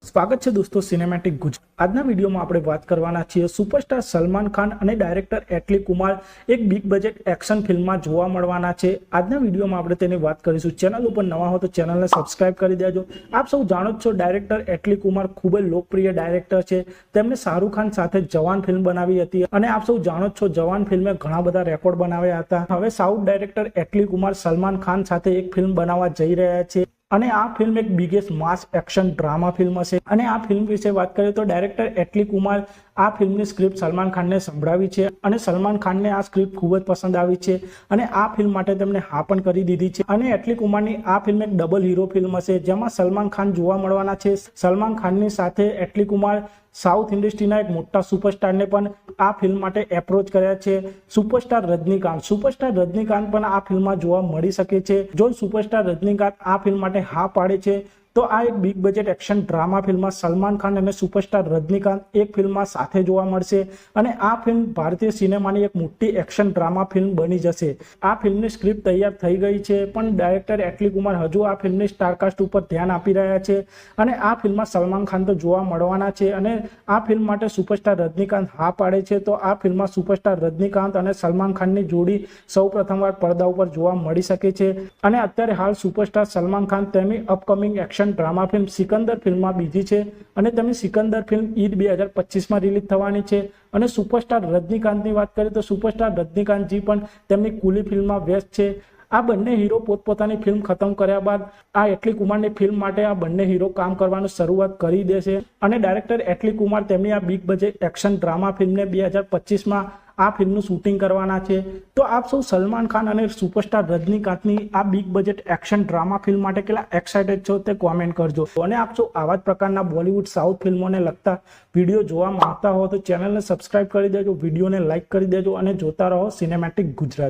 સ્વાગત છે દોસ્તો સિનેમેટિક ગુજરાત। આજના વિડીયોમાં આપણે વાત કરવાના છીએ સુપરસ્ટાર સલમાન ખાન અને ડાયરેક્ટર એટલી કુમાર એક બિગ બજેટ એક્શન ફિલ્મમાં જોવા મળવાના છે। આજના વિડીયોમાં આપણે તેની વાત કરીશું। ચેનલ ઉપર નવા હો તો ચેનલને સબસ્ક્રાઇબ કરી દેજો। આપ સૌ જાણો છો ડાયરેક્ટર એટલી કુમાર ખૂબ જ લોકપ્રિય ડાયરેક્ટર છે। તેમણે શાહરુખ ખાન સાથે જવાન ફિલ્મ બનાવી હતી અને આપ સૌ જાણો છો જવાન ફિલ્મે ઘણા બધા રેકોર્ડ બનાવ્યા હતા। હવે સાઉથ ડાયરેક્ટર એટલી કુમાર સલમાન ખાન સાથે એક ફિલ્મ બનાવવા જઈ રહ્યા છે અને આ ફિલ્મ એક બિગેસ્ટ માસ એક્શન ડ્રામા ફિલ્મ હશે। અને આ ફિલ્મ વિશે વાત કરીએ તો ડાયરેક્ટર એટલી કુમાર આ ફિલ્મની સ્ક્રિપ્ટ સલમાન ખાનને સંભળાવી છે અને સલમાન ખાનને આ સ્ક્રિપ્ટ ખૂબ જ પસંદ આવી છે અને આ ફિલ્મ માટે તેમણે હા પણ કરી દીધી છે। અને એટલી કુમારની આ ફિલ્મ એક ડબલ હીરો ફિલ્મ હશે જેમાં સલમાન ખાન જોવા મળવાના છે। સલમાન ખાનની સાથે એટલી કુમાર સાઉથ ઇન્ડસ્ટ્રીના એક મોટા સુપરસ્ટારને પણ આ ફિલ્મ માટે એપ્રોચ કર્યા છે। સુપરસ્ટાર રજનીકાંત પણ આ ફિલ્મમાં જોવા મળી શકે છે। જો સુપરસ્ટાર રજનીકાંત આ ફિલ્મ માટે હા પાડે છે તો આ એક બિગ બજેટ એક્શન ડ્રામા ફિલ્મમાં સલમાન ખાન અને સુપરસ્ટાર રજનીકાંત એક ફિલ્મમાં સાથે જોવા મળશે અને આ ફિલ્મ ભારતીય સિનેમાની એક મોટી એક્શન ડ્રામા ફિલ્મ બની જશે। આ ફિલ્મની સ્ક્રિપ્ટ તૈયાર થઈ ગઈ છે પણ ડાયરેક્ટર એટલી કુમાર હજુ આ ફિલ્મની સ્ટારકાસ્ટ ઉપર ધ્યાન આપી રહ્યા છે અને આ ફિલ્મમાં સલમાન ખાન તો જોવા મળવાના છે અને આ ફિલ્મ માટે સુપરસ્ટાર રજનીકાંત હા પાડે છે તો આ ફિલ્મમાં સુપરસ્ટાર રજનીકાંત અને સલમાન ખાનની જોડી સૌ પ્રથમવાર પડદા ઉપર જોવા મળી શકે છે। અને અત્યારે હાલ સુપરસ્ટાર સલમાન ખાન તેમની upcoming action drama film Sikandar ફિલ્મમાં બીજી છે અને તેમની સિકંદર ફિલ્મ ઈદ 2025માં રિલીઝ થવાની છે। અને સુપરસ્ટાર રજનીકાંતની વાત કરીએ તો સુપરસ્ટાર રજનીકાંતજી પણ તેમની કુલી ફિલ્મમાં વ્યસ્ત છે। આ બંને હીરો પોતપોતાની ફિલ્મ ખતમ કર્યા બાદ આ એટલી કુમારની ફિલ્મ માટે આ બંને હીરો કામ કરવાનું શરૂઆત કરી દેશે અને ડાયરેક્ટર એટલી કુમાર તેમની આ બિગ બજેટ એક્શન ડ્રામા ફિલ્મને 2025માં આ ફિલ્મનું શૂટિંગ કરવાના છે। તો આપ સૌ સલમાન ખાન અને સુપરસ્ટાર રજનીકાંતની આ big budget action drama film માટે કેટલા એક્સાઇટેડ છો તે કોમેન્ટ કરજો અને આપ સૌ આવા જ પ્રકારના બોલિવૂડ સાઉથ ફિલ્મોને લગતા વિડીયો જોવા માંગતા હો તો ચેનલને સબસ્ક્રાઇબ કરી દેજો, વિડીયોને લાઇક કરી દેજો અને જોતા રહો સિનેમેટિક ગુજરાત।